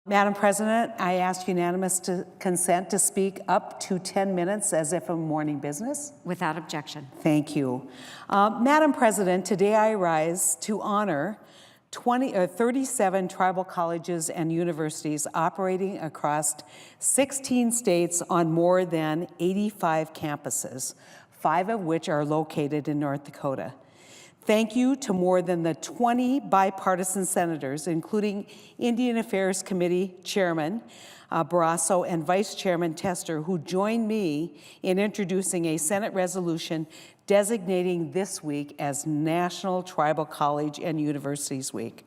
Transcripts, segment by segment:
Madam President, I ask unanimous consent to speak up to 10 minutes as if a morning business. Without objection. Thank you. Madam President, today I rise to honor 37 tribal colleges and universities operating across 16 states on more than 85 campuses, 5 of which are located in North Dakota. Thank you to more than the 20 bipartisan senators, including Indian Affairs Committee Chairman Barrasso and Vice Chairman Tester, who joined me in introducing a Senate resolution designating this week as National Tribal College and Universities Week.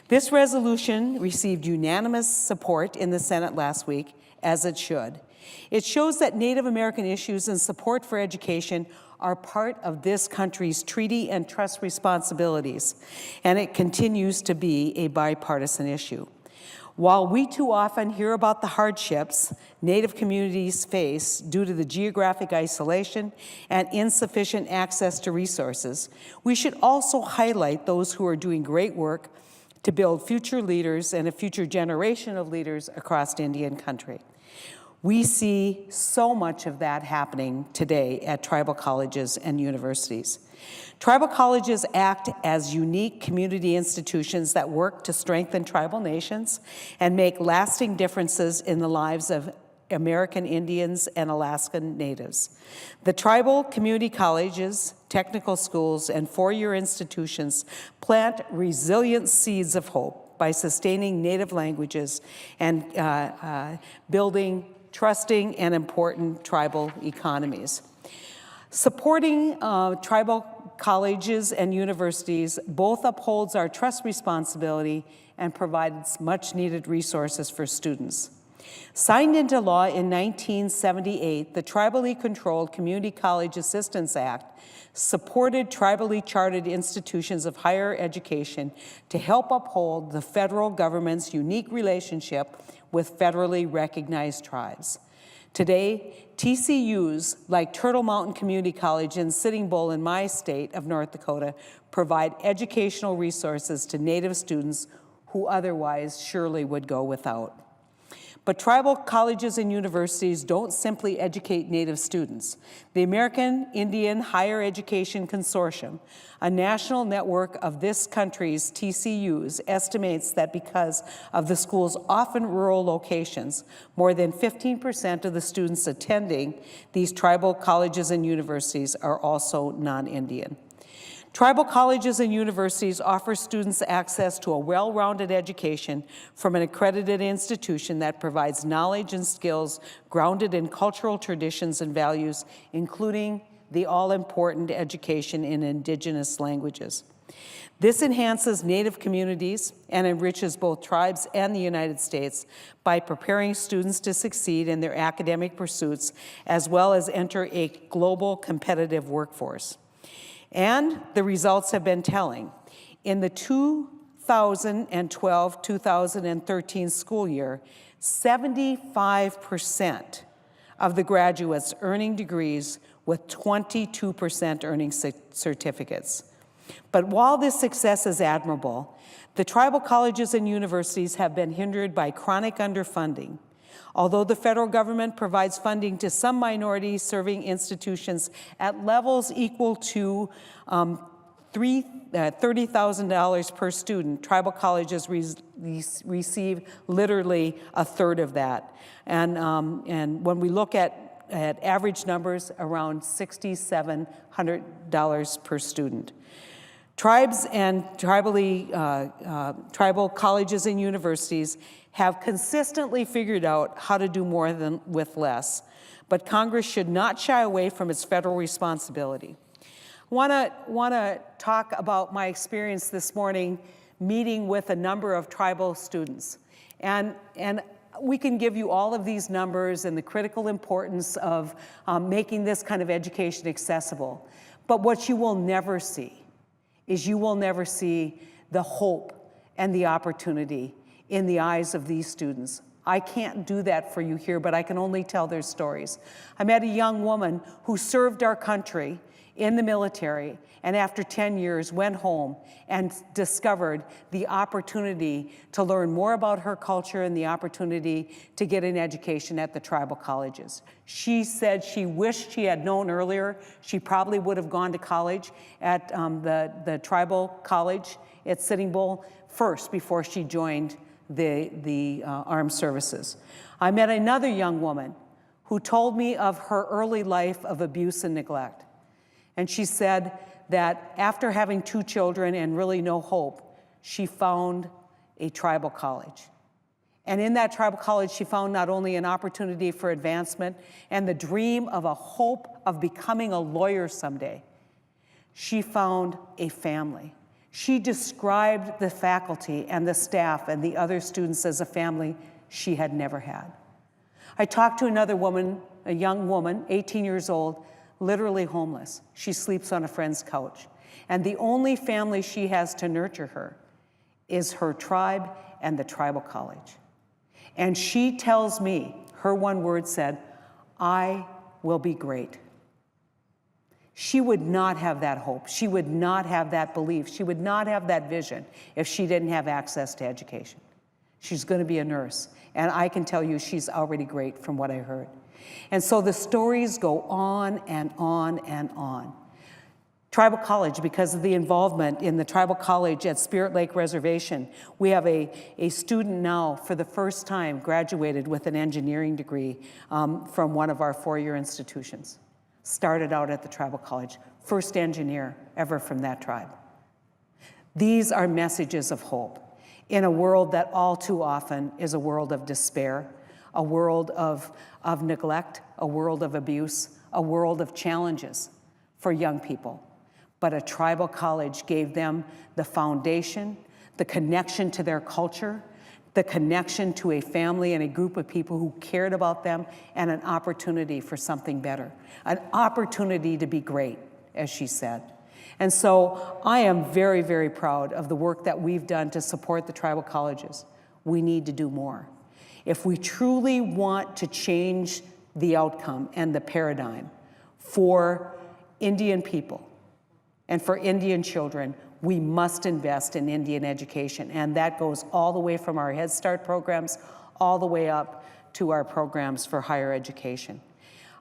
This resolution received unanimous support in the Senate last week, as it should. It shows that Native American issues and support for education are part of this country's treaty and trust responsibilities, and it continues to be a bipartisan issue. While we too often hear about the hardships Native communities face due to the geographic isolation and insufficient access to resources, we should also highlight those who are doing great work to build future leaders and a future generation of leaders across Indian country. We see so much of that happening today at tribal colleges and universities. Tribal colleges act as unique community institutions that work to strengthen tribal nations and make lasting differences in the lives of American Indians and Alaskan Natives. The tribal community colleges, technical schools, and four-year institutions plant resilient seeds of hope by sustaining Native languages and building trusting and important tribal economies. Supporting tribal colleges and universities both upholds our trust responsibility and provides much needed resources for students. Signed into law in 1978, the Tribally Controlled Community College Assistance Act supported tribally chartered institutions of higher education to help uphold the federal government's unique relationship with federally recognized tribes. Today, TCUs like Turtle Mountain Community College and Sitting Bull in my state of North Dakota provide educational resources to Native students who otherwise surely would go without. But tribal colleges and universities don't simply educate Native students. The American Indian Higher Education Consortium, a national network of this country's TCUs, estimates that because of the school's often rural locations, more than 15% of the students attending these tribal colleges and universities are also non-Indian. Tribal colleges and universities offer students access to a well-rounded education from an accredited institution that provides knowledge and skills grounded in cultural traditions and values, including the all-important education in Indigenous languages. This enhances Native communities and enriches both tribes and the United States by preparing students to succeed in their academic pursuits, as well as enter a global competitive workforce. And the results have been telling. In the 2012-2013 school year, 75% of the graduates earning degrees with 22% earning certificates. But while this success is admirable, the tribal colleges and universities have been hindered by chronic underfunding. Although the federal government provides funding to some minority-serving institutions at levels equal to $30,000 per student, tribal colleges receive literally a third of that. And when we look at average numbers, around $6,700 per student. Tribes and tribal colleges and universities have consistently figured out how to do more than with less, but Congress should not shy away from its federal responsibility. I want to talk about my experience this morning meeting with a number of tribal students. And we can give you all of these numbers and the critical importance of making this kind of education accessible. But what you will never see is you will never see the hope and the opportunity in the eyes of these students. I can't do that for you here, but I can only tell their stories. I met a young woman who served our country in the military, and after 10 years went home and discovered the opportunity to learn more about her culture and the opportunity to get an education at the tribal colleges. She said she wished she had known earlier. She probably would have gone to college at the tribal college at Sitting Bull first before she joined the armed services. I met another young woman who told me of her early life of abuse and neglect. And she said that after having 2 children and really no hope, she found a tribal college. And in that tribal college, she found not only an opportunity for advancement and the dream of a hope of becoming a lawyer someday, she found a family. She described the faculty and the staff and the other students as a family she had never had. I talked to another woman, a young woman, 18 years old, literally homeless. She sleeps on a friend's couch. And the only family she has to nurture her is her tribe and the tribal college. And she tells me, her one word said, "I will be great." She would not have that hope. She would not have that belief. She would not have that vision if she didn't have access to education. She's going to be a nurse. And I can tell you she's already great from what I heard. And so the stories go on and on and on. Tribal College, because of the involvement in the Tribal College at Spirit Lake Reservation, we have a student now for the first time graduated with an engineering degree from one of our 4-year institutions. Started out at the Tribal College, first engineer ever from that tribe. These are messages of hope in a world that all too often is a world of despair, a world of neglect, a world of abuse, a world of challenges for young people. But a tribal college gave them the foundation, the connection to their culture, the connection to a family and a group of people who cared about them, and an opportunity for something better, an opportunity to be great, as she said. And so I am very, very proud of the work that we've done to support the tribal colleges. We need to do more. If we truly want to change the outcome and the paradigm for Indian people and for Indian children, we must invest in Indian education. And that goes all the way from our Head Start programs all the way up to our programs for higher education.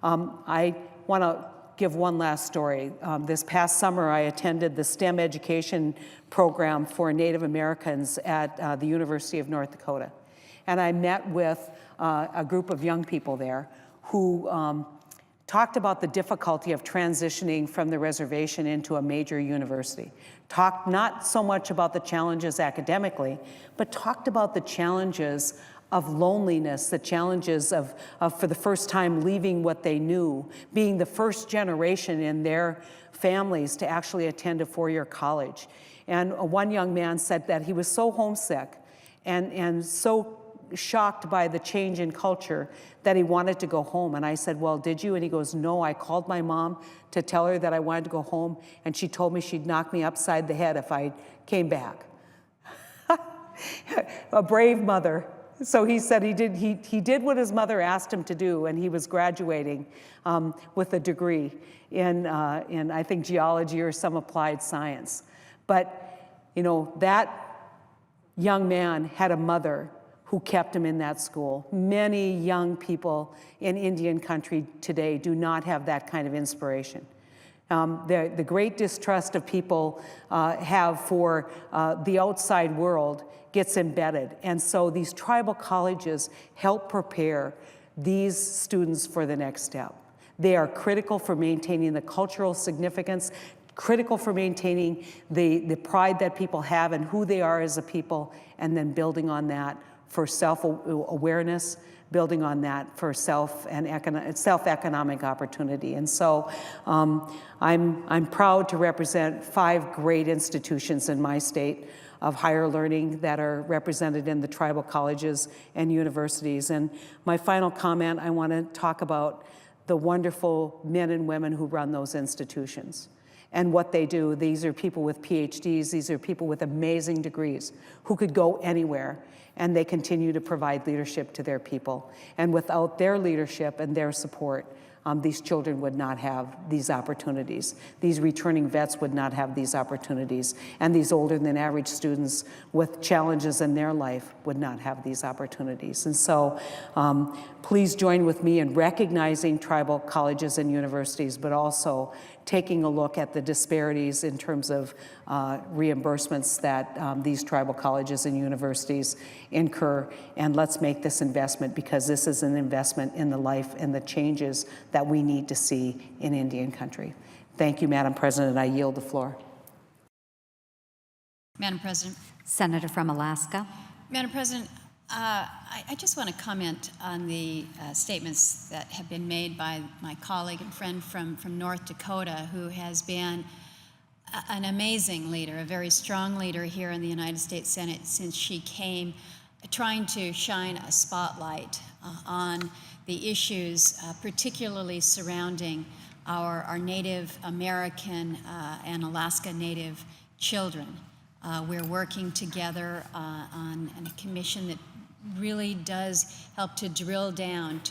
I want to give one last story. This past summer, I attended the STEM education program for Native Americans at the University of North Dakota. And I met with a group of young people there who talked about the difficulty of transitioning from the reservation into a major university. Talked not so much about the challenges academically, but talked about the challenges of loneliness, the challenges of for the first time leaving what they knew, being the first generation in their families to actually attend a 4-year college. And one young man said that he was so homesick and so shocked by the change in culture that he wanted to go home. And I said, "Well, did you?" And he goes, "No, I called my mom to tell her that I wanted to go home, and she told me she'd knock me upside the head if I came back." A brave mother. So he said he did what his mother asked him to do, and he was graduating with a degree in I think geology or some applied science. But you know, that young man had a mother who kept him in that school. Many young people in Indian country today do not have that kind of inspiration. The great distrust of people have for the outside world gets embedded. And so these tribal colleges help prepare these students for the next step. They are critical for maintaining the cultural significance, critical for maintaining the pride that people have and who they are as a people, and then building on that for self-awareness, building on that for self-economic opportunity. And so I'm proud to represent 5 great institutions in my state of higher learning that are represented in the tribal colleges and universities. And my final comment, I want to talk about the wonderful men and women who run those institutions and what they do. These are people with PhDs, these are people with amazing degrees who could go anywhere, and they continue to provide leadership to their people. And without their leadership and their support, these children would not have these opportunities. These returning vets would not have these opportunities. And these older than average students with challenges in their life would not have these opportunities. And so please join with me in recognizing tribal colleges and universities, but also taking a look at the disparities in terms of reimbursements that these tribal colleges and universities incur. And let's make this investment, because this is an investment in the life and the changes that we need to see in Indian country. Thank you, Madam President. I yield the floor. Madam President. Senator from Alaska. Madam President, I just want to comment on the statements that have been made by my colleague and friend from North Dakota, who has been an amazing leader, a very strong leader here in the United States Senate since she came, trying to shine a spotlight on the issues, particularly surrounding our Native American and Alaska Native children. We're working together on a commission that really does help to drill down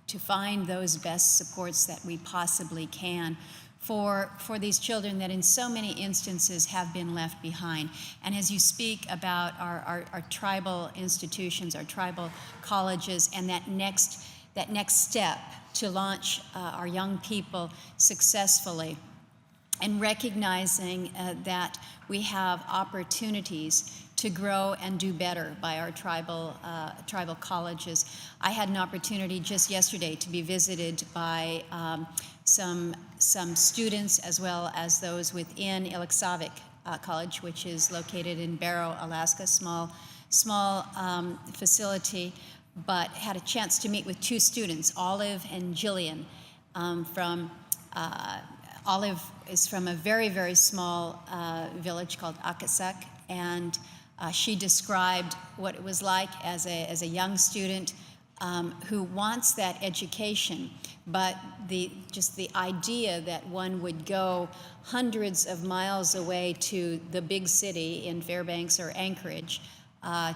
to find those best supports that we possibly can for these children that in so many instances have been left behind. And as you speak about our tribal institutions, our tribal colleges, and that next step to launch our young people successfully, and recognizing that we have opportunities to grow and do better by our tribal colleges. I had an opportunity just yesterday to be visited by some students, as well as those within Illicksavik College, which is located in Barrow, Alaska, small facility, but had a chance to meet with two students, Olive and Jillian, Olive is from a very, very small village called Akasak, and she described what it was like as a young student who wants that education, but just the idea that one would go hundreds of miles away to the big city in Fairbanks or Anchorage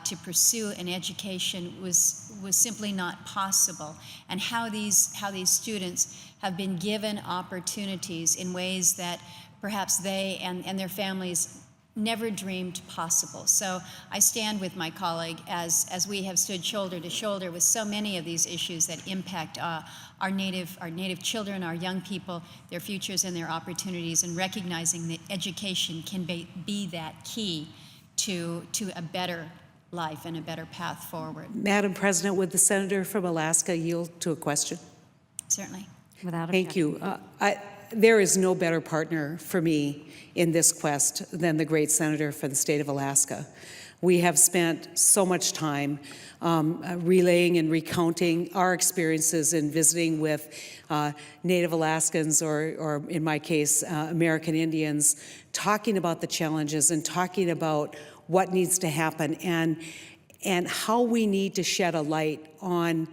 to pursue an education was simply not possible, and how these students have been given opportunities in ways that perhaps they and their families never dreamed possible. So I stand with my colleague as we have stood shoulder to shoulder with so many of these issues that impact our native children, our young people, their futures and their opportunities, and recognizing that education can be that key to a better life and a better path forward. Madam President, would the senator from Alaska yield to a question? Certainly. Without Thank you. There is no better partner for me in this quest than the great senator for the state of Alaska. We have spent so much time relaying and recounting our experiences in visiting with Native Alaskans, or in my case, American Indians, talking about the challenges and talking about what needs to happen and how we need to shed a light on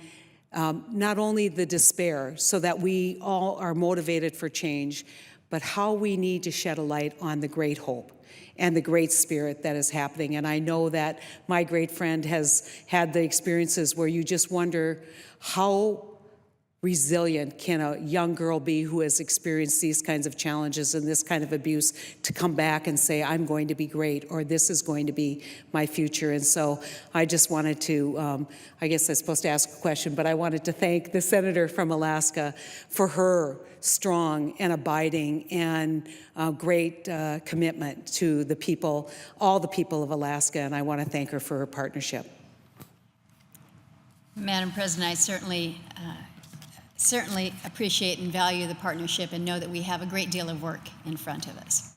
not only the despair so that we all are motivated for change, but how we need to shed a light on the great hope and the great spirit that is happening. And I know that my great friend has had the experiences where you just wonder, how resilient can a young girl be who has experienced these kinds of challenges and this kind of abuse to come back and say, I'm going to be great, or this is going to be my future. And so I just wanted to, I guess I'm supposed to ask a question, but I wanted to thank the senator from Alaska for her strong and abiding and great commitment to the people, all the people of Alaska, and I want to thank her for her partnership. Madam President, I certainly appreciate and value the partnership and know that we have a great deal of work in front of us.